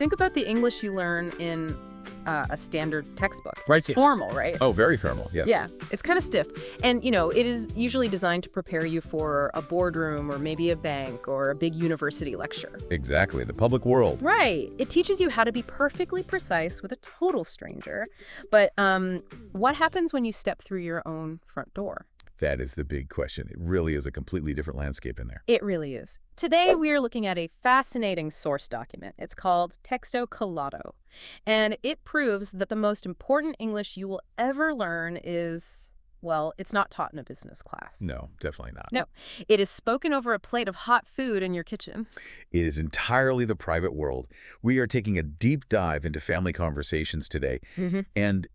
Think about the English you learn in a standard textbook. Right. It's formal, right? Oh, very formal, yes. Yeah, it's kind of stiff. And, it is usually designed to prepare you for a boardroom or maybe a bank or a big university lecture. Exactly, the public world. Right. It teaches you how to be perfectly precise with a total stranger. But what happens when you step through your own front door? That is the big question. It really is a completely different landscape in there. It really is. Today, we are looking at a fascinating source document. It's called Texto Colado, and it proves that the most important English you will ever learn is, well, it's not taught in a business class. No, definitely not. No, it is spoken over a plate of hot food in your kitchen. It is entirely the private world. We are taking a deep dive into family conversations today. And,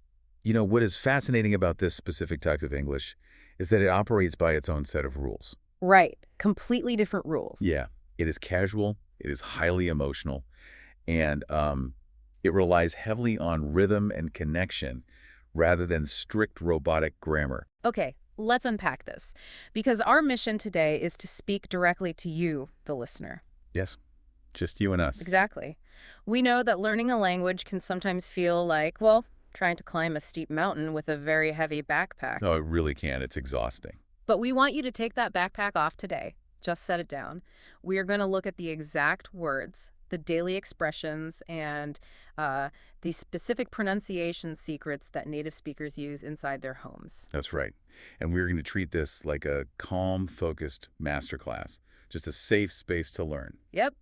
what is fascinating about this specific type of English is that it operates by its own set of rules. Right. Completely different rules. Yeah. It is casual. It is highly emotional. And it relies heavily on rhythm and connection rather than strict robotic grammar. Okay, let's unpack this. Because our mission today is to speak directly to you, the listener. Yes. Just you and us. Exactly. We know that learning a language can sometimes feel like, well, trying to climb a steep mountain with a very heavy backpack. No, it really can. It's exhausting. But we want you to take that backpack off today. Just set it down. We are going to look at the exact words, the daily expressions, and the specific pronunciation secrets that native speakers use inside their homes. That's right. And we're going to treat this like a calm, focused masterclass, just a safe space to learn. Yep.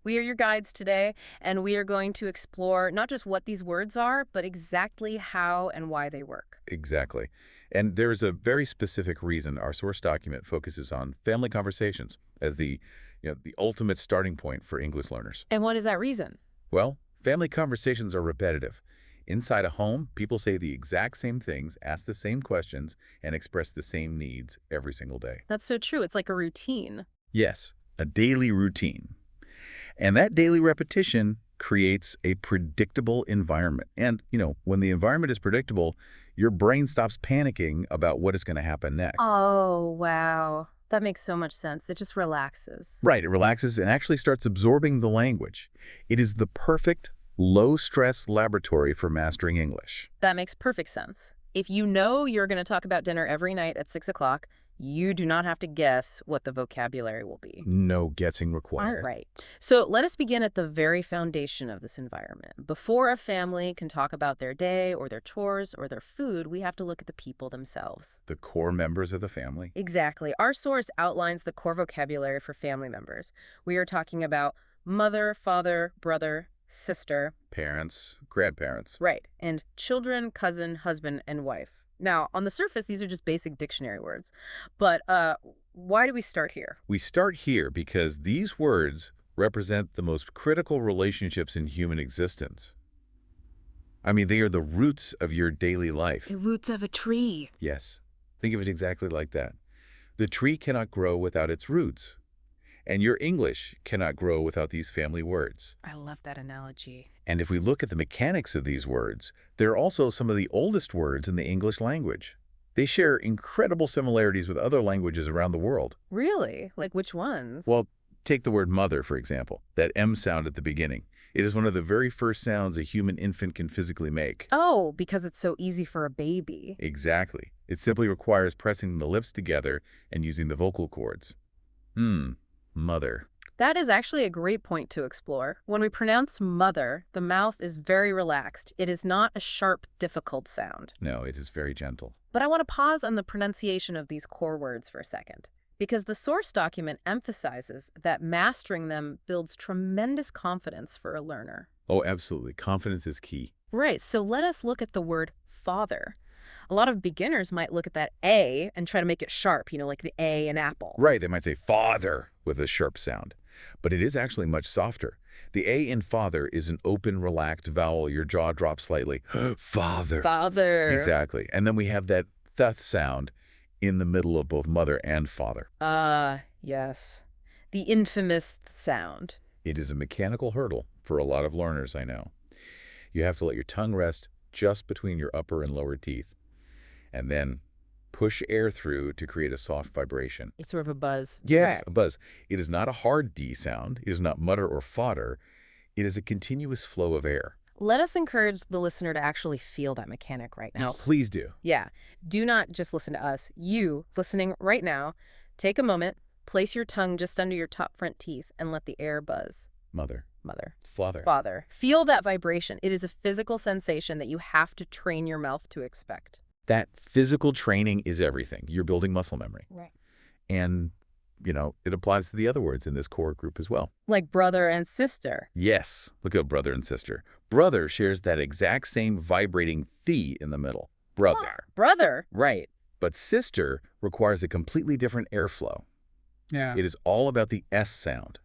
We are your guides today, and we are going to explore not just what these words are, but exactly how and why they work. Exactly. And there's a very specific reason our source document focuses on family conversations as the ultimate starting point for English learners. And what is that reason? Well, family conversations are repetitive. Inside a home, people say the exact same things, ask the same questions, and express the same needs every single day. That's so true. It's like a routine. Yes, a daily routine. And that daily repetition creates a predictable environment. And, when the environment is predictable, your brain stops panicking about what is going to happen next. Oh, wow. That makes so much sense. It just relaxes. Right. It relaxes and actually starts absorbing the language. It is the perfect low-stress laboratory for mastering English. That makes perfect sense. If you know you're going to talk about dinner every night at 6 o'clock, you do not have to guess what the vocabulary will be. No guessing required. All right. So let us begin at the very foundation of this environment. Before a family can talk about their day or their chores or their food, we have to look at the people themselves. The core members of the family. Exactly. Our source outlines the core vocabulary for family members. We are talking about mother, father, brother, sister. Parents, grandparents. Right. And children, cousin, husband, and wife. Now, on the surface, these are just basic dictionary words. But why do we start here? We start here because these words represent the most critical relationships in human existence. I mean, they are the roots of your daily life. The roots of a tree. Yes. Think of it exactly like that. The tree cannot grow without its roots. And your English cannot grow without these family words. I love that analogy. And if we look at the mechanics of these words, they're also some of the oldest words in the English language. They share incredible similarities with other languages around the world. Really? Like which ones? Well, take the word mother, for example, that M sound at the beginning. It is one of the very first sounds a human infant can physically make. Oh, because it's so easy for a baby. Exactly. It simply requires pressing the lips together and using the vocal cords. Mother. That is actually a great point to explore. When we pronounce mother, the mouth is very relaxed. It is not a sharp, difficult sound. No, it is very gentle. But I want to pause on the pronunciation of these core words for a second, because the source document emphasizes that mastering them builds tremendous confidence for a learner. Oh, absolutely. Confidence is key. Right, so let us look at the word father. A lot of beginners might look at that A and try to make it sharp, like the A in apple. Right, they might say father with a sharp sound. But it is actually much softer. The A in father is an open, relaxed vowel. Your jaw drops slightly. Father. Father. Exactly. And then we have that th sound in the middle of both mother and father. Yes. The infamous sound. It is a mechanical hurdle for a lot of learners, I know. You have to let your tongue rest just between your upper and lower teeth, and then push air through to create a soft vibration. It's sort of a buzz. Yes, a buzz. It is not a hard D sound. It is not mutter or fodder. It is a continuous flow of air. Let us encourage the listener to actually feel that mechanic right now. Now, please do. Yeah. Do not just listen to us. You, listening right now, take a moment, place your tongue just under your top front teeth, and let the air buzz. Mother. Mother. Father. Father. Feel that vibration. It is a physical sensation that you have to train your mouth to expect. That physical training is everything. You're building muscle memory. Right. And, it applies to the other words in this core group as well. Like brother and sister. Yes. Look at brother and sister. Brother shares that exact same vibrating "th" in the middle. Brother. Brother. Right. But sister requires a completely different airflow. Yeah. It is all about the S sound.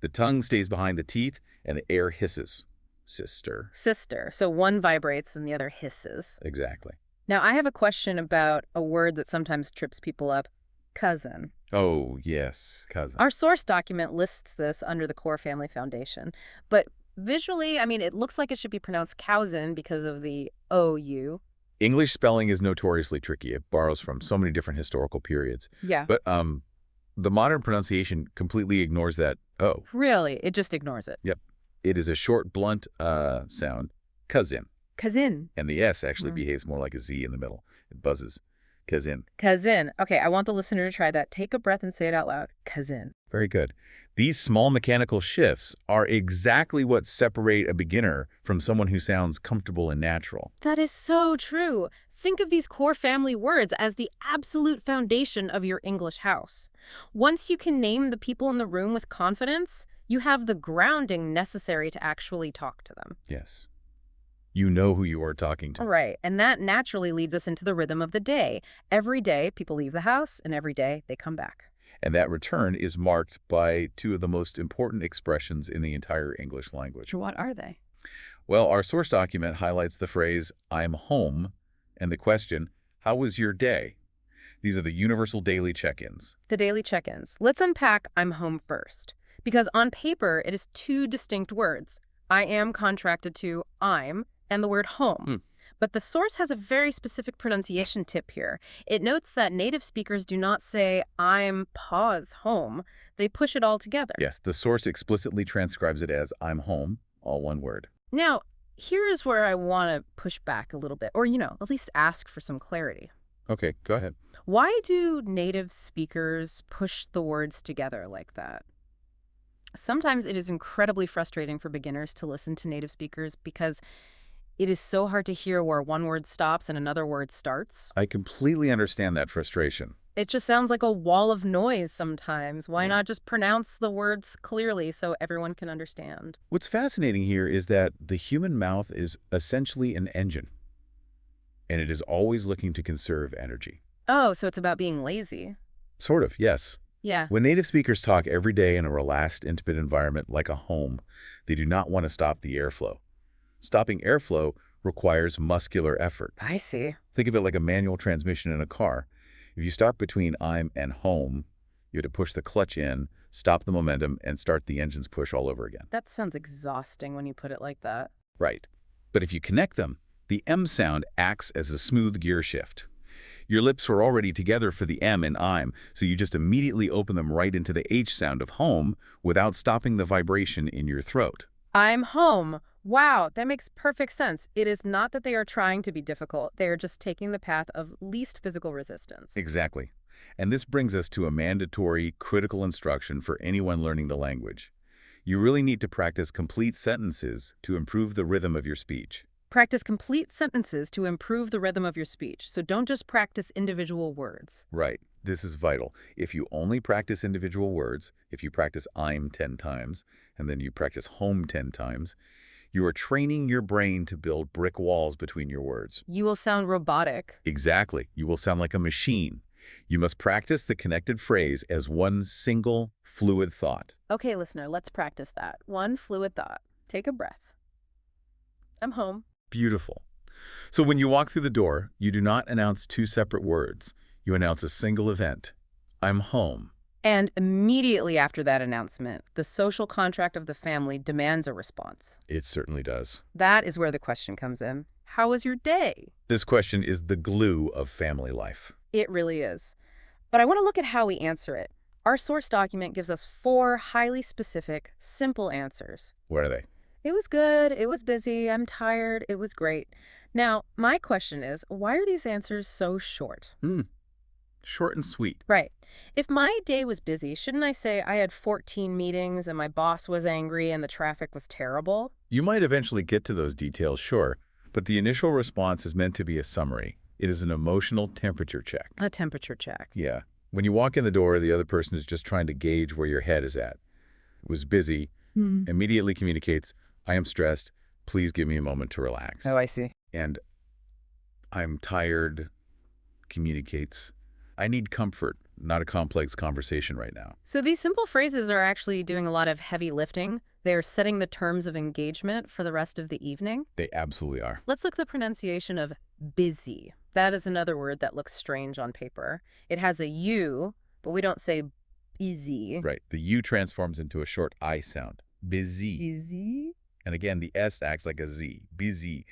The tongue stays behind the teeth and the air hisses. Sister. Sister. So one vibrates and the other hisses. Exactly. Now, I have a question about a word that sometimes trips people up. Cousin. Oh, yes, cousin. Our source document lists this under the Core Family Foundation. But visually, it looks like it should be pronounced cousin because of the OU. English spelling is notoriously tricky. It borrows from so many different historical periods. Yeah. But the modern pronunciation completely ignores that O. Really? It just ignores it. Yep. It is a short, blunt sound, cousin. Cousin. And the S actually behaves more like a Z in the middle. It buzzes. Cousin. Cousin. Okay, I want the listener to try that. Take a breath and say it out loud. Cousin. Very good. These small mechanical shifts are exactly what separate a beginner from someone who sounds comfortable and natural. That is so true. Think of these core family words as the absolute foundation of your English house. Once you can name the people in the room with confidence, you have the grounding necessary to actually talk to them. Yes. You know who you are talking to. Right, and that naturally leads us into the rhythm of the day. Every day, people leave the house, and every day, they come back. And that return is marked by two of the most important expressions in the entire English language. What are they? Well, our source document highlights the phrase, "I'm home," and the question, "How was your day?" These are the universal daily check-ins. The daily check-ins. Let's unpack "I'm home" first. Because on paper, it is two distinct words. I am contracted to I'm, and the word home. But the source has a very specific pronunciation tip here. It notes that native speakers do not say, I'm pause home. They push it all together. Yes, the source explicitly transcribes it as "I'm home," all one word. Now, here is where I want to push back a little bit, or, at least ask for some clarity. Okay, go ahead. Why do native speakers push the words together like that? Sometimes it is incredibly frustrating for beginners to listen to native speakers because it is so hard to hear where one word stops and another word starts. I completely understand that frustration. It just sounds like a wall of noise sometimes. Why not just pronounce the words clearly so everyone can understand? What's fascinating here is that the human mouth is essentially an engine, and it is always looking to conserve energy. Oh, so it's about being lazy. Sort of, yes. Yeah. When native speakers talk every day in a relaxed, intimate environment like a home, they do not want to stop the airflow. Stopping airflow requires muscular effort. I see. Think of it like a manual transmission in a car. If you start between I'm and home, you have to push the clutch in, stop the momentum, and start the engine's push all over again. That sounds exhausting when you put it like that. Right. But if you connect them, the M sound acts as a smooth gear shift. Your lips were already together for the M in I'm, so you just immediately open them right into the H sound of home without stopping the vibration in your throat. I'm home. Wow, that makes perfect sense. It is not that they are trying to be difficult. They are just taking the path of least physical resistance. Exactly. And this brings us to a mandatory, critical instruction for anyone learning the language. You really need to practice complete sentences to improve the rhythm of your speech. Practice complete sentences to improve the rhythm of your speech. So don't just practice individual words. Right. This is vital. If you only practice individual words, if you practice I'm 10 times, and then you practice home 10 times, you are training your brain to build brick walls between your words. You will sound robotic. Exactly. You will sound like a machine. You must practice the connected phrase as one single, fluid thought. Okay, listener, let's practice that. One fluid thought. Take a breath. I'm home. Beautiful. So when you walk through the door, you do not announce two separate words. You announce a single event. I'm home. And immediately after that announcement, the social contract of the family demands a response. It certainly does. That is where the question comes in. How was your day? This question is the glue of family life. It really is. But I want to look at how we answer it. Our source document gives us 4 highly specific, simple answers. What are they? It was good. It was busy. I'm tired. It was great. Now, my question is, why are these answers so short? Hmm. Short and sweet. Right. If my day was busy, shouldn't I say I had 14 meetings and my boss was angry and the traffic was terrible? You might eventually get to those details, sure, but the initial response is meant to be a summary. It is an emotional temperature check. A temperature check. Yeah. When you walk in the door, the other person is just trying to gauge where your head is at. Was busy, immediately communicates, I am stressed, please give me a moment to relax. Oh, I see. And I'm tired communicates, I need comfort, not a complex conversation right now. So these simple phrases are actually doing a lot of heavy lifting. They're setting the terms of engagement for the rest of the evening. They absolutely are. Let's look at the pronunciation of busy. That is another word that looks strange on paper. It has a U, but we don't say busy. Right. The U transforms into a short I sound. Busy. Busy? And again, the S acts like a Z. Busy.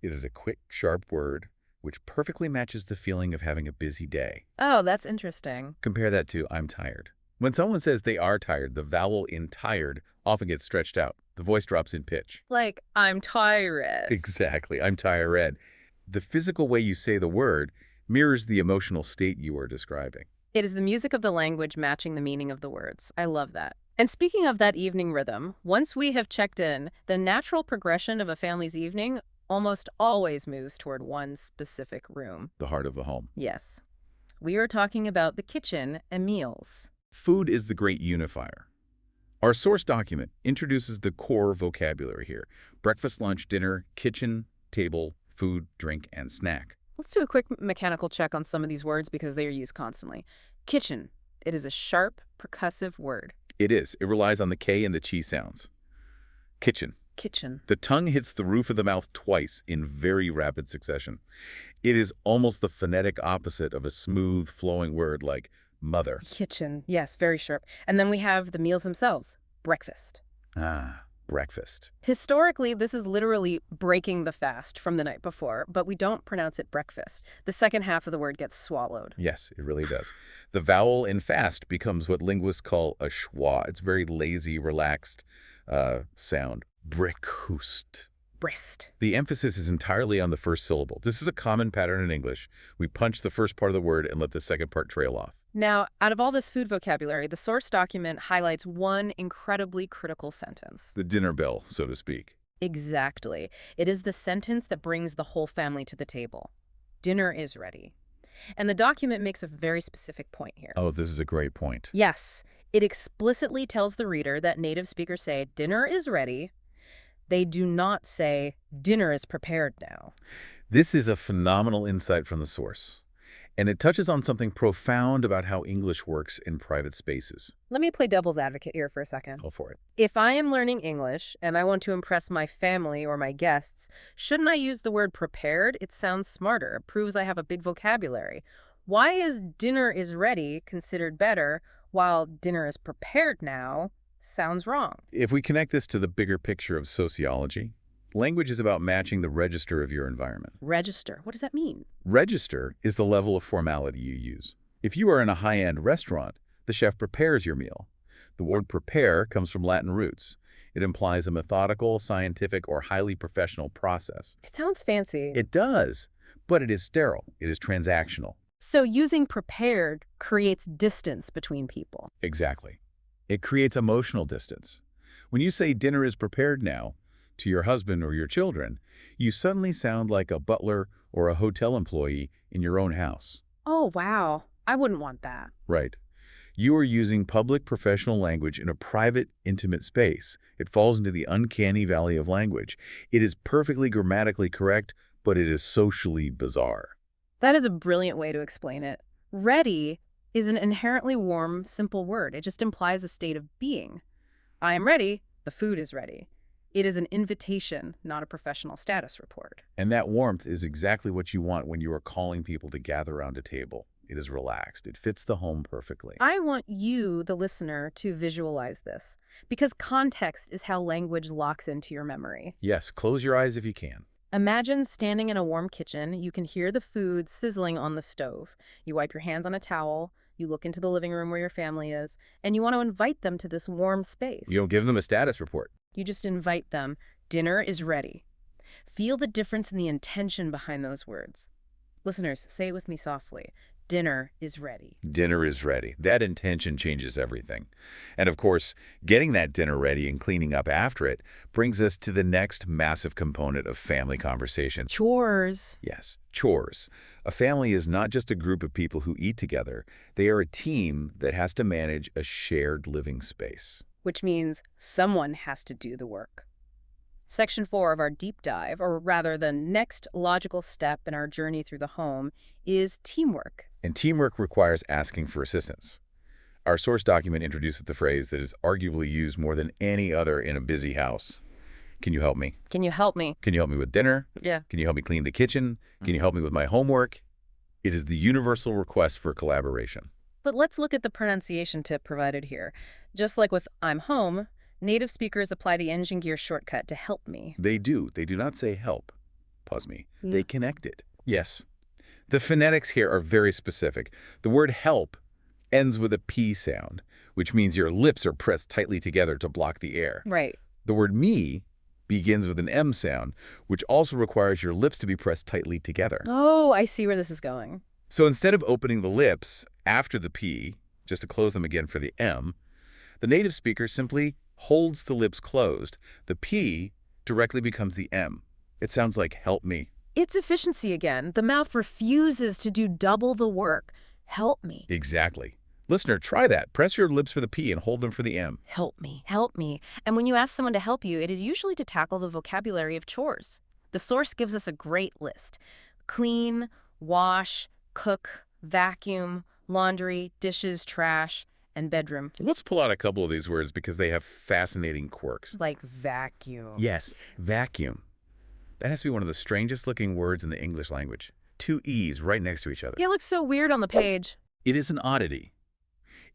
It is a quick, sharp word which perfectly matches the feeling of having a busy day. Oh, that's interesting. Compare that to I'm tired. When someone says they are tired, the vowel in tired often gets stretched out. The voice drops in pitch. Like, I'm tired. Exactly. I'm tired. The physical way you say the word mirrors the emotional state you are describing. It is the music of the language matching the meaning of the words. I love that. And speaking of that evening rhythm, once we have checked in, the natural progression of a family's evening almost always moves toward one specific room. The heart of the home. Yes. We are talking about the kitchen and meals. Food is the great unifier. Our source document introduces the core vocabulary here. Breakfast, lunch, dinner, kitchen, table, food, drink, and snack. Let's do a quick mechanical check on some of these words because they are used constantly. Kitchen. It is a sharp, percussive word. It is. It relies on the K and the chi sounds. Kitchen. Kitchen. The tongue hits the roof of the mouth twice in very rapid succession. It is almost the phonetic opposite of a smooth, flowing word like mother. Kitchen. Yes, very sharp. And then we have the meals themselves. Breakfast. Ah, breakfast. Historically, this is literally breaking the fast from the night before, but we don't pronounce it breakfast. The second half of the word gets swallowed. Yes, it really does. The vowel in fast becomes what linguists call a schwa. It's very lazy, relaxed sound. Breakfast. Breast. The emphasis is entirely on the first syllable. This is a common pattern in English. We punch the first part of the word and let the second part trail off. Now, out of all this food vocabulary, the source document highlights one incredibly critical sentence. The dinner bell, so to speak. Exactly. It is the sentence that brings the whole family to the table. Dinner is ready. And the document makes a very specific point here. Oh, this is a great point. Yes, it explicitly tells the reader that native speakers say, dinner is ready. They do not say, dinner is prepared now. This is a phenomenal insight from the source, and it touches on something profound about how English works in private spaces. Let me play devil's advocate here for a second. Go for it. If I am learning English and I want to impress my family or my guests, shouldn't I use the word prepared? It sounds smarter. It proves I have a big vocabulary. Why is dinner is ready considered better while dinner is prepared now sounds wrong? If we connect this to the bigger picture of sociology, language is about matching the register of your environment. Register. What does that mean? Register is the level of formality you use. If you are in a high-end restaurant, the chef prepares your meal. The word prepare comes from Latin roots. It implies a methodical, scientific, or highly professional process. It sounds fancy. It does, but it is sterile. It is transactional. So using prepared creates distance between people. Exactly. It creates emotional distance. When you say dinner is prepared now to your husband or your children, you suddenly sound like a butler or a hotel employee in your own house. Oh, wow. I wouldn't want that. Right. You are using public professional language in a private, intimate space. It falls into the uncanny valley of language. It is perfectly grammatically correct, but it is socially bizarre. That is a brilliant way to explain it. Ready is an inherently warm, simple word. It just implies a state of being. I am ready. The food is ready. It is an invitation, not a professional status report. And that warmth is exactly what you want when you are calling people to gather around a table. It is relaxed. It fits the home perfectly. I want you, the listener, to visualize this, because context is how language locks into your memory. Yes, close your eyes if you can. Imagine standing in a warm kitchen. You can hear the food sizzling on the stove. You wipe your hands on a towel. You look into the living room where your family is, and you want to invite them to this warm space. You don't give them a status report. You just invite them. Dinner is ready. Feel the difference in the intention behind those words. Listeners, say it with me softly. Dinner is ready. Dinner is ready. That intention changes everything. And of course, getting that dinner ready and cleaning up after it brings us to the next massive component of family conversation. Chores. Yes, chores. A family is not just a group of people who eat together. They are a team that has to manage a shared living space. Which means someone has to do the work. Section 4 of our deep dive, or rather the next logical step in our journey through the home, is teamwork. And teamwork requires asking for assistance. Our source document introduces the phrase that is arguably used more than any other in a busy house. Can you help me? Can you help me? Can you help me with dinner? Yeah. Can you help me clean the kitchen? Can you help me with my homework? It is the universal request for collaboration. But let's look at the pronunciation tip provided here. Just like with I'm home, native speakers apply the engine gear shortcut to help me. They do. They do not say help. Pause me. They connect it. Yes. The phonetics here are very specific. The word help ends with a P sound, which means your lips are pressed tightly together to block the air. Right. The word me begins with an M sound, which also requires your lips to be pressed tightly together. Oh, I see where this is going. So instead of opening the lips after the P, just to close them again for the M, the native speaker simply holds the lips closed. The P directly becomes the M. It sounds like help me. It's efficiency again. The mouth refuses to do double the work. Help me. Exactly. Listener, try that. Press your lips for the P and hold them for the M. Help me. Help me. And when you ask someone to help you, it is usually to tackle the vocabulary of chores. The source gives us a great list. Clean, wash, cook, vacuum, laundry, dishes, trash, and bedroom. Let's pull out a couple of these words because they have fascinating quirks. Like vacuum. Yes, vacuum. That has to be one of the strangest looking words in the English language. Two E's right next to each other. It looks so weird on the page. It is an oddity.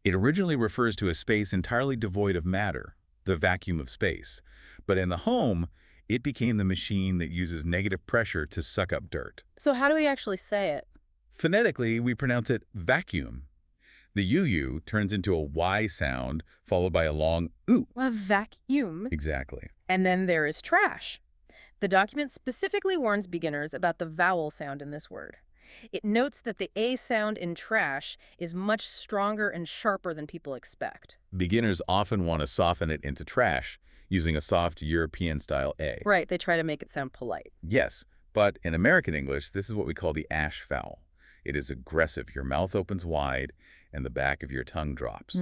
It originally refers to a space entirely devoid of matter, the vacuum of space. But in the home, it became the machine that uses negative pressure to suck up dirt. So how do we actually say it? Phonetically, we pronounce it vacuum. The UU turns into a Y sound followed by a long OO. A vacuum. Exactly. And then there is trash. The document specifically warns beginners about the vowel sound in this word. It notes that the A sound in trash is much stronger and sharper than people expect. Beginners often want to soften it into trash using a soft European-style A. Right, they try to make it sound polite. Yes, but in American English, this is what we call the ash vowel. It is aggressive. Your mouth opens wide and the back of your tongue drops.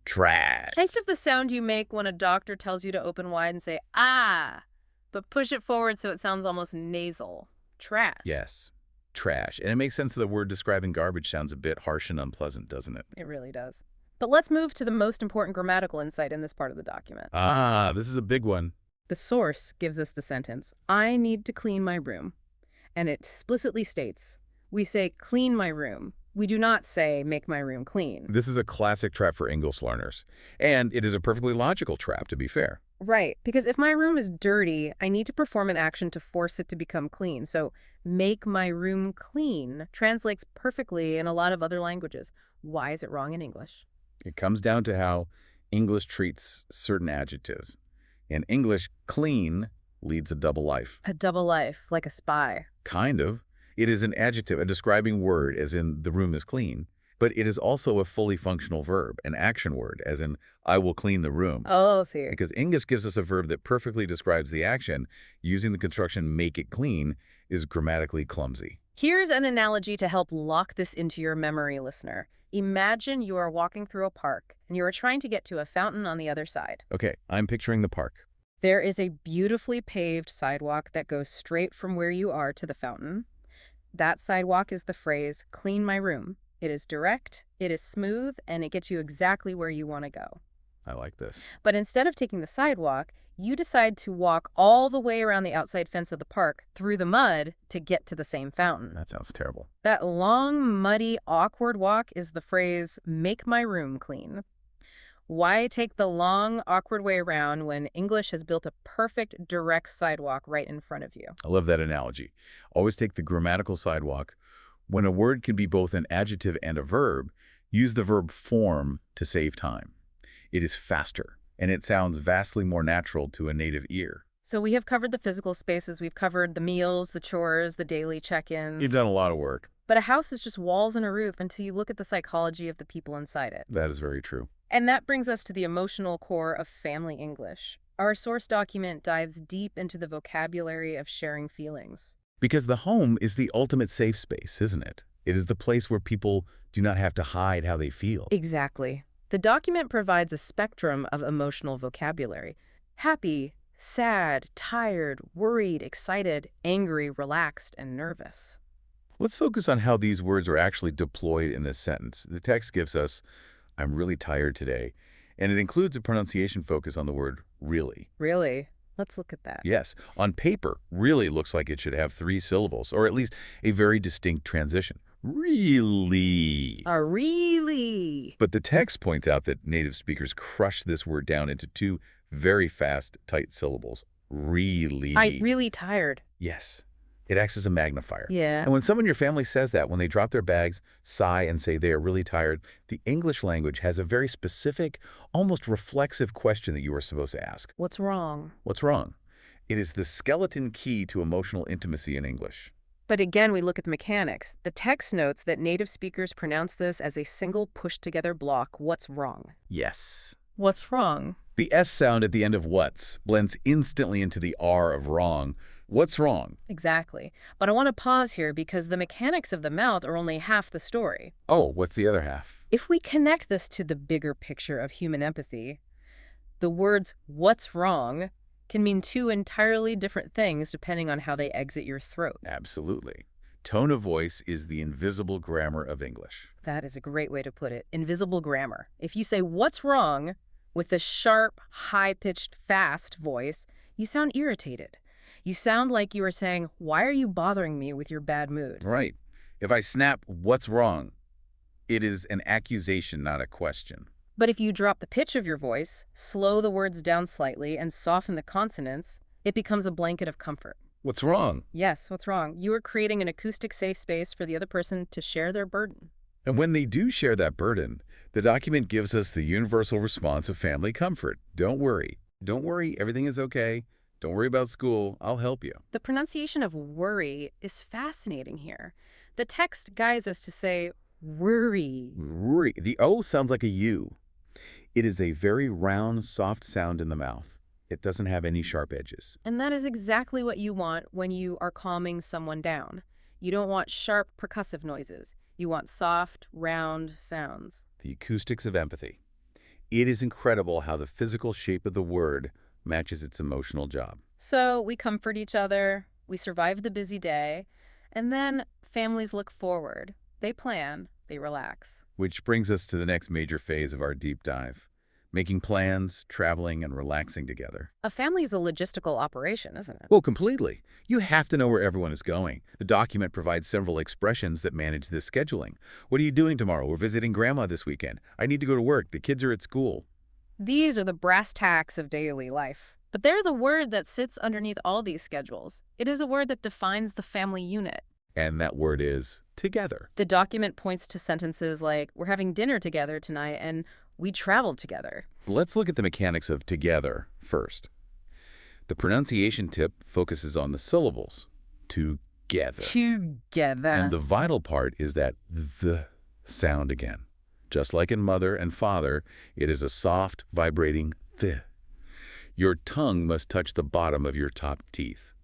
Trash. Taste of the sound you make when a doctor tells you to open wide and say, ah, but push it forward so it sounds almost nasal. Trash. Yes, trash. And it makes sense that the word describing garbage sounds a bit harsh and unpleasant, doesn't it? It really does. But let's move to the most important grammatical insight in this part of the document. This is a big one. The source gives us the sentence, I need to clean my room. And it explicitly states, we say clean my room. We do not say make my room clean. This is a classic trap for English learners. And it is a perfectly logical trap, to be fair. Right, because if my room is dirty, I need to perform an action to force it to become clean. So make my room clean translates perfectly in a lot of other languages. Why is it wrong in English? It comes down to how English treats certain adjectives. In English, clean leads a double life. A double life, like a spy. Kind of. It is an adjective, a describing word, as in the room is clean. But it is also a fully functional verb, an action word, as in I will clean the room. Oh, see. Because English gives us a verb that perfectly describes the action, using the construction make it clean is grammatically clumsy. Here's an analogy to help lock this into your memory, listener. Imagine you are walking through a park and you are trying to get to a fountain on the other side. Okay, I'm picturing the park. There is a beautifully paved sidewalk that goes straight from where you are to the fountain. That sidewalk is the phrase, clean my room. It is direct, it is smooth, and it gets you exactly where you want to go. I like this. But instead of taking the sidewalk, you decide to walk all the way around the outside fence of the park through the mud to get to the same fountain. That sounds terrible. That long, muddy, awkward walk is the phrase, make my room clean. Why take the long, awkward way around when English has built a perfect, direct sidewalk right in front of you? I love that analogy. Always take the grammatical sidewalk. When a word can be both an adjective and a verb, use the verb form to save time. It is faster and it sounds vastly more natural to a native ear. So we have covered the physical spaces, we've covered the meals, the chores, the daily check-ins. You've done a lot of work. But a house is just walls and a roof until you look at the psychology of the people inside it. That is very true. And that brings us to the emotional core of family English. Our source document dives deep into the vocabulary of sharing feelings. Because the home is the ultimate safe space, isn't it? It is the place where people do not have to hide how they feel. Exactly. The document provides a spectrum of emotional vocabulary. Happy, sad, tired, worried, excited, angry, relaxed, and nervous. Let's focus on how these words are actually deployed in this sentence. The text gives us, "I'm really tired today," and it includes a pronunciation focus on the word really. Really? Let's look at that. Yes, on paper, really looks like it should have 3 syllables, or at least a very distinct transition. Really. Really? But the text points out that native speakers crush this word down into 2 very fast, tight syllables. Really. I'm really tired. Yes. It acts as a magnifier. Yeah. And when someone in your family says that, when they drop their bags, sigh, and say they are really tired, the English language has a very specific, almost reflexive question that you are supposed to ask. What's wrong? What's wrong? It is the skeleton key to emotional intimacy in English. But again, we look at the mechanics. The text notes that native speakers pronounce this as a single pushed-together block. What's wrong? Yes. What's wrong? The S sound at the end of what's blends instantly into the R of wrong. What's wrong? Exactly. But I want to pause here because the mechanics of the mouth are only half the story. Oh, what's the other half? If we connect this to the bigger picture of human empathy, the words "what's wrong" can mean 2 entirely different things depending on how they exit your throat. Absolutely. Tone of voice is the invisible grammar of English. That is a great way to put it. Invisible grammar. If you say "what's wrong" with a sharp, high-pitched, fast voice, you sound irritated. You sound like you are saying, "Why are you bothering me with your bad mood?" Right. If I snap, "What's wrong?" it is an accusation, not a question. But if you drop the pitch of your voice, slow the words down slightly, and soften the consonants, it becomes a blanket of comfort. What's wrong? Yes, what's wrong? You are creating an acoustic safe space for the other person to share their burden. And when they do share that burden, the document gives us the universal response of family comfort. Don't worry. Don't worry, everything is okay. Don't worry about school. I'll help you. The pronunciation of worry is fascinating here. The text guides us to say worry. Worry. The O sounds like a U. It is a very round, soft sound in the mouth. It doesn't have any sharp edges. And that is exactly what you want when you are calming someone down. You don't want sharp, percussive noises. You want soft, round sounds. The acoustics of empathy. It is incredible how the physical shape of the word matches its emotional job. So we comfort each other, we survive the busy day, and then families look forward. They plan, they relax. Which brings us to the next major phase of our deep dive. Making plans, traveling, and relaxing together. A family is a logistical operation, isn't it? Well, completely. You have to know where everyone is going. The document provides several expressions that manage this scheduling. What are you doing tomorrow? We're visiting Grandma this weekend. I need to go to work. The kids are at school. These are the brass tacks of daily life. But there's a word that sits underneath all these schedules. It is a word that defines the family unit. And that word is together. The document points to sentences like, "We're having dinner together tonight," and "We traveled together." Let's look at the mechanics of together first. The pronunciation tip focuses on the syllables. Together. Together. And the vital part is that the sound again. Just like in mother and father, it is a soft, vibrating th. Your tongue must touch the bottom of your top teeth.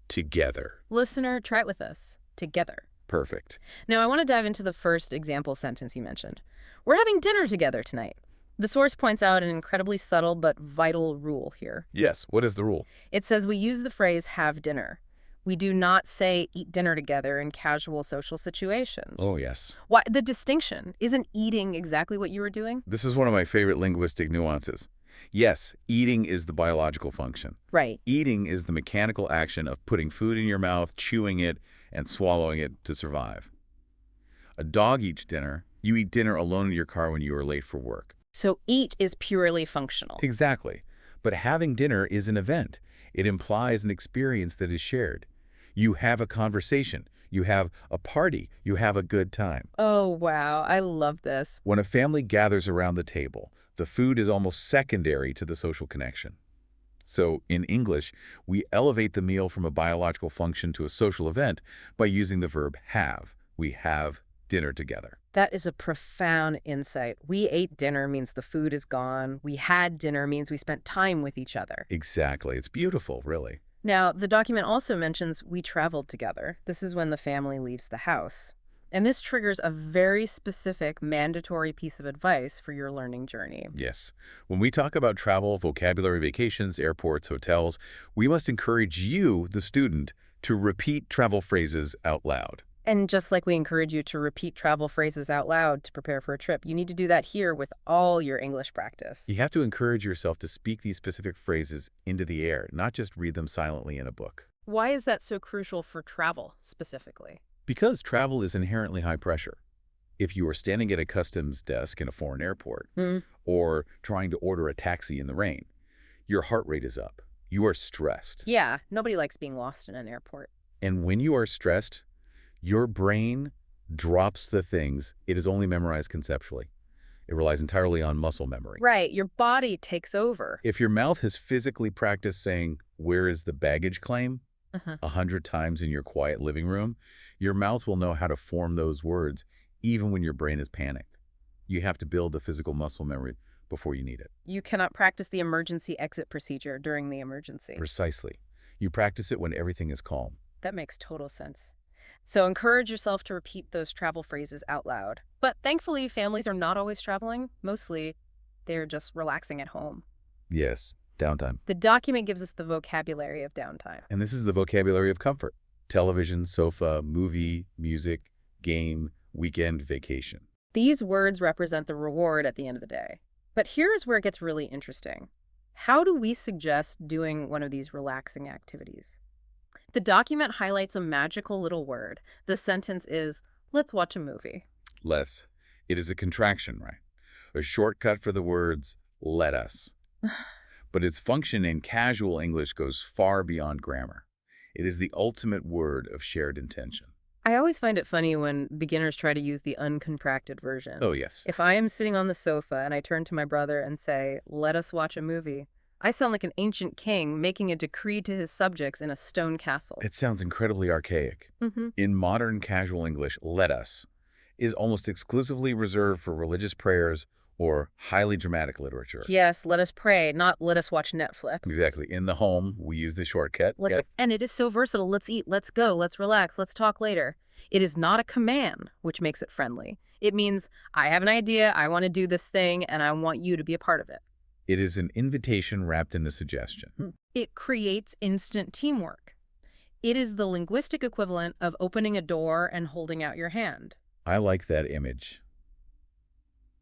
Together. Listener, try it with us. Together. Perfect. Now, I want to dive into the first example sentence you mentioned. "We're having dinner together tonight." The source points out an incredibly subtle but vital rule here. Yes, what is the rule? It says we use the phrase "have dinner." We do not say "eat dinner together" in casual social situations. Oh, yes. Why, the distinction, isn't eating exactly what you were doing? This is one of my favorite linguistic nuances. Yes, eating is the biological function. Right. Eating is the mechanical action of putting food in your mouth, chewing it, and swallowing it to survive. A dog eats dinner. You eat dinner alone in your car when you are late for work. So eat is purely functional. Exactly. But having dinner is an event. It implies an experience that is shared. You have a conversation. You have a party. You have a good time. Oh, wow. I love this. When a family gathers around the table, The food is almost secondary to the social connection. So, in English, we elevate the meal from a biological function to a social event by using the verb have. We have dinner together. That is a profound insight. We ate dinner means the food is gone. We had dinner means we spent time with each other. Exactly. It's beautiful, really. Now, the document also mentions we traveled together. This is when the family leaves the house. And this triggers a very specific mandatory piece of advice for your learning journey. Yes. When we talk about travel, vocabulary, vacations, airports, hotels, we must encourage you, the student, to repeat travel phrases out loud. And just like we encourage you to repeat travel phrases out loud to prepare for a trip, you need to do that here with all your English practice. You have to encourage yourself to speak these specific phrases into the air, not just read them silently in a book. Why is that so crucial for travel specifically? Because travel is inherently high pressure. If you are standing at a customs desk in a foreign airport or trying to order a taxi in the rain, your heart rate is up. You are stressed. Yeah, nobody likes being lost in an airport. And when you are stressed, your brain drops the things it has only memorized conceptually. It relies entirely on muscle memory. Right, your body takes over. If your mouth has physically practiced saying, "Where is the baggage claim?" 100 times in your quiet living room, your mouth will know how to form those words even when your brain is panicked. You have to build the physical muscle memory before you need it. You cannot practice the emergency exit procedure during the emergency. Precisely. You practice it when everything is calm. That makes total sense. So encourage yourself to repeat those travel phrases out loud. But thankfully, families are not always traveling. Mostly, they're just relaxing at home. Yes, downtime. The document gives us the vocabulary of downtime. And this is the vocabulary of comfort. Television, sofa, movie, music, game, weekend, vacation. These words represent the reward at the end of the day. But here's where it gets really interesting. How do we suggest doing one of these relaxing activities? The document highlights a magical little word. The sentence is, let's watch a movie. Less. It is a contraction, right? A shortcut for the words, let us. But its function in casual English goes far beyond grammar. It is the ultimate word of shared intention. I always find it funny when beginners try to use the uncontracted version. Oh, yes. If I am sitting on the sofa and I turn to my brother and say, let us watch a movie, I sound like an ancient king making a decree to his subjects in a stone castle. It sounds incredibly archaic. In modern casual English, let us is almost exclusively reserved for religious prayers or highly dramatic literature. Yes, let us pray, not let us watch Netflix. Exactly. In the home, we use the shortcut. And it is so versatile. Let's eat, let's go, let's relax, let's talk later. It is not a command, which makes it friendly. It means, I have an idea, I want to do this thing, and I want you to be a part of it. It is an invitation wrapped in a suggestion. It creates instant teamwork. It is the linguistic equivalent of opening a door and holding out your hand. I like that image.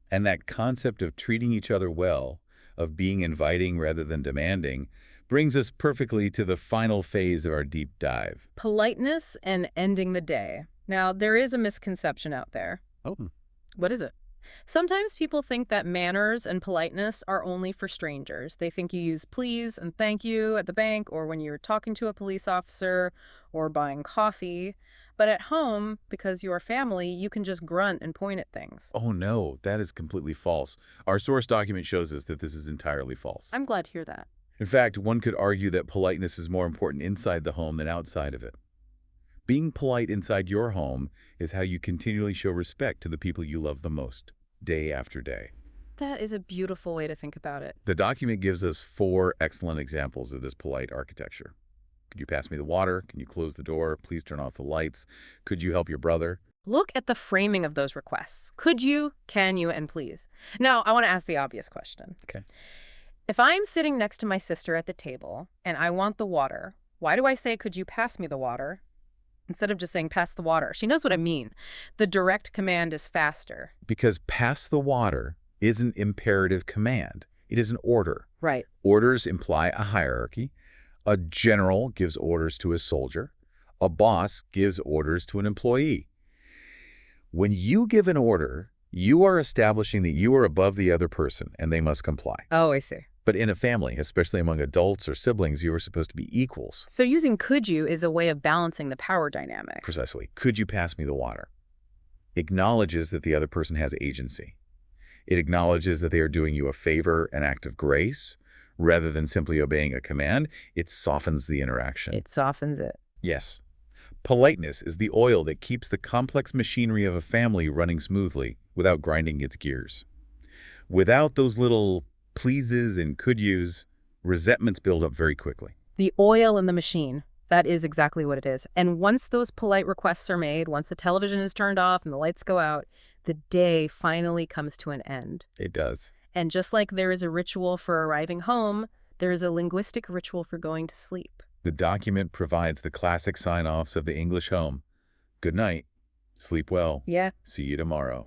And that concept of treating each other well, of being inviting rather than demanding, brings us perfectly to the final phase of our deep dive. Politeness and ending the day. Now, there is a misconception out there. Oh. What is it? Sometimes people think that manners and politeness are only for strangers. They think you use please and thank you at the bank or when you're talking to a police officer or buying coffee. But at home, because you're family, you can just grunt and point at things. Oh no, that is completely false. Our source document shows us that this is entirely false. I'm glad to hear that. In fact, one could argue that politeness is more important inside the home than outside of it. Being polite inside your home is how you continually show respect to the people you love the most, day after day. That is a beautiful way to think about it. The document gives us 4 excellent examples of this polite architecture. Could you pass me the water? Can you close the door? Please turn off the lights. Could you help your brother? Look at the framing of those requests. Could you, can you, and please. Now, I want to ask the obvious question. Okay. If I'm sitting next to my sister at the table and I want the water, why do I say, could you pass me the water? Instead of just saying, pass the water. She knows what I mean. The direct command is faster. Because pass the water is an imperative command. It is an order. Right. Orders imply a hierarchy. A general gives orders to his soldier. A boss gives orders to an employee. When you give an order, you are establishing that you are above the other person and they must comply. Oh, I see. But in a family, especially among adults or siblings, you are supposed to be equals. So using could you is a way of balancing the power dynamic. Precisely. Could you pass me the water? Acknowledges that the other person has agency. It acknowledges that they are doing you a favor, an act of grace, rather than simply obeying a command. It softens the interaction. It softens it. Yes. Politeness is the oil that keeps the complex machinery of a family running smoothly without grinding its gears. Without those little pleases and could yous, resentments build up very quickly. The oil in the machine. That is exactly what it is. And once those polite requests are made, once the television is turned off and the lights go out, the day finally comes to an end. It does. And just like there is a ritual for arriving home, there is a linguistic ritual for going to sleep. The document provides the classic sign-offs of the English home. Good night. Sleep well. Yeah. See you tomorrow.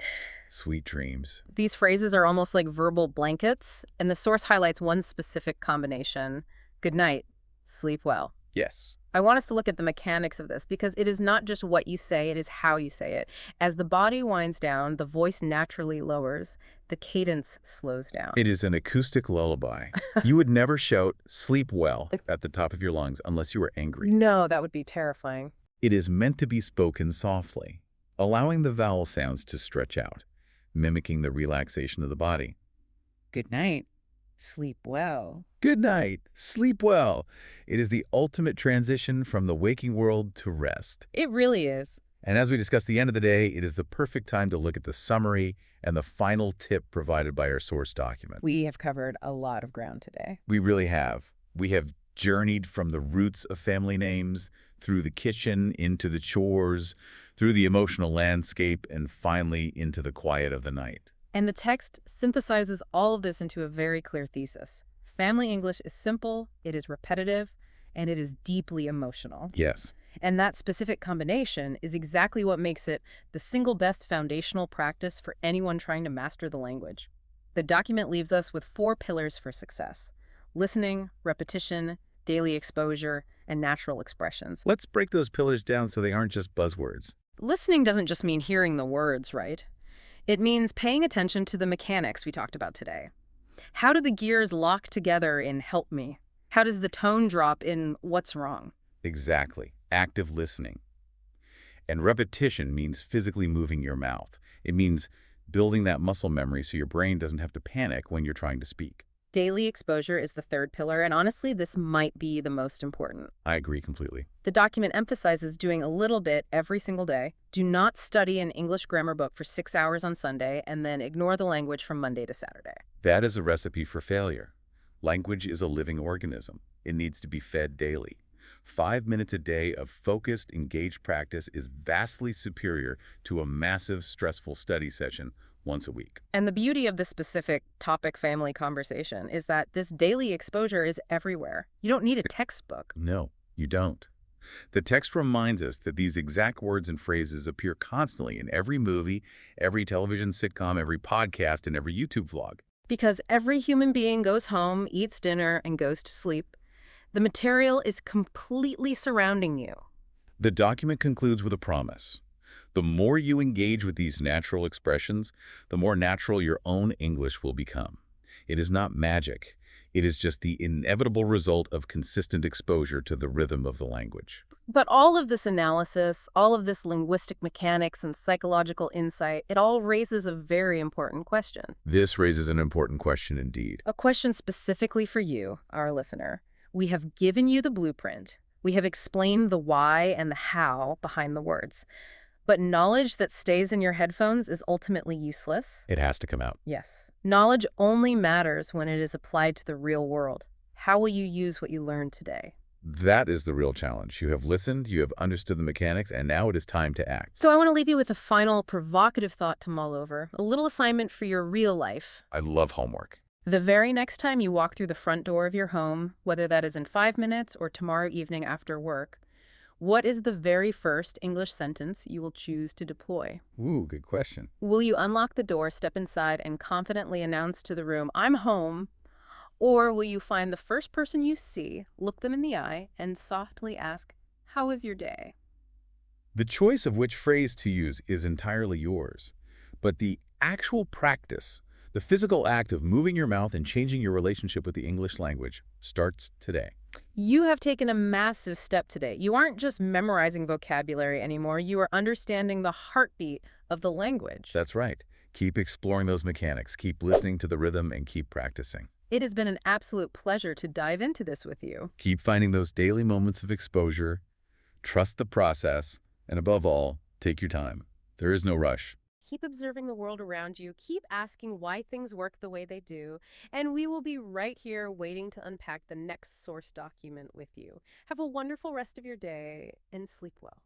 Sweet dreams. These phrases are almost like verbal blankets, and the source highlights one specific combination. Good night. Sleep well. Yes. I want us to look at the mechanics of this because it is not just what you say, it is how you say it. As the body winds down, the voice naturally lowers, the cadence slows down. It is an acoustic lullaby. You would never shout, sleep well, at the top of your lungs unless you were angry. No, that would be terrifying. It is meant to be spoken softly, allowing the vowel sounds to stretch out, mimicking the relaxation of the body. Good night. Sleep well. Good night. Sleep well. It is the ultimate transition from the waking world to rest. It really is. And as we discuss the end of the day, it is the perfect time to look at the summary and the final tip provided by our source document. We have covered a lot of ground today. We really have. We have journeyed from the roots of family names, through the kitchen, into the chores, through the emotional landscape, and finally into the quiet of the night. And the text synthesizes all of this into a very clear thesis. Family English is simple, it is repetitive, and it is deeply emotional. Yes. And that specific combination is exactly what makes it the single best foundational practice for anyone trying to master the language. The document leaves us with 4 pillars for success: listening, repetition, daily exposure, and natural expressions. Let's break those pillars down so they aren't just buzzwords. Listening doesn't just mean hearing the words, right? It means paying attention to the mechanics we talked about today. How do the gears lock together in help me? How does the tone drop in what's wrong? Exactly. Active listening. And repetition means physically moving your mouth. It means building that muscle memory so your brain doesn't have to panic when you're trying to speak. Daily exposure is the 3rd pillar, and honestly, this might be the most important. I agree completely. The document emphasizes doing a little bit every single day. Do not study an English grammar book for 6 hours on Sunday and then ignore the language from Monday to Saturday. That is a recipe for failure. Language is a living organism. It needs to be fed daily. 5 minutes a day of focused, engaged practice is vastly superior to a massive, stressful study session once a week. And the beauty of this specific topic family conversation is that this daily exposure is everywhere. You don't need a textbook. No, you don't. The text reminds us that these exact words and phrases appear constantly in every movie, every television sitcom, every podcast, and every YouTube vlog. Because every human being goes home, eats dinner, and goes to sleep. The material is completely surrounding you. The document concludes with a promise. The more you engage with these natural expressions, the more natural your own English will become. It is not magic. It is just the inevitable result of consistent exposure to the rhythm of the language. But all of this analysis, all of this linguistic mechanics and psychological insight, it all raises a very important question. This raises an important question indeed. A question specifically for you, our listener. We have given you the blueprint. We have explained the why and the how behind the words. But knowledge that stays in your headphones is ultimately useless. It has to come out. Yes. Knowledge only matters when it is applied to the real world. How will you use what you learned today? That is the real challenge. You have listened, you have understood the mechanics, and now it is time to act. So I want to leave you with a final provocative thought to mull over, a little assignment for your real life. I love homework. The very next time you walk through the front door of your home, whether that is in 5 minutes or tomorrow evening after work, what is the very first English sentence you will choose to deploy? Ooh, good question. Will you unlock the door, step inside, and confidently announce to the room, "I'm home"? Or will you find the first person you see, look them in the eye, and softly ask, "How was your day?" The choice of which phrase to use is entirely yours. But the actual practice, the physical act of moving your mouth and changing your relationship with the English language, starts today. You have taken a massive step today. You aren't just memorizing vocabulary anymore. You are understanding the heartbeat of the language. That's right. Keep exploring those mechanics, keep listening to the rhythm, and keep practicing. It has been an absolute pleasure to dive into this with you. Keep finding those daily moments of exposure, trust the process, and above all, take your time. There is no rush. Keep observing the world around you, keep asking why things work the way they do, and we will be right here waiting to unpack the next source document with you. Have a wonderful rest of your day and sleep well.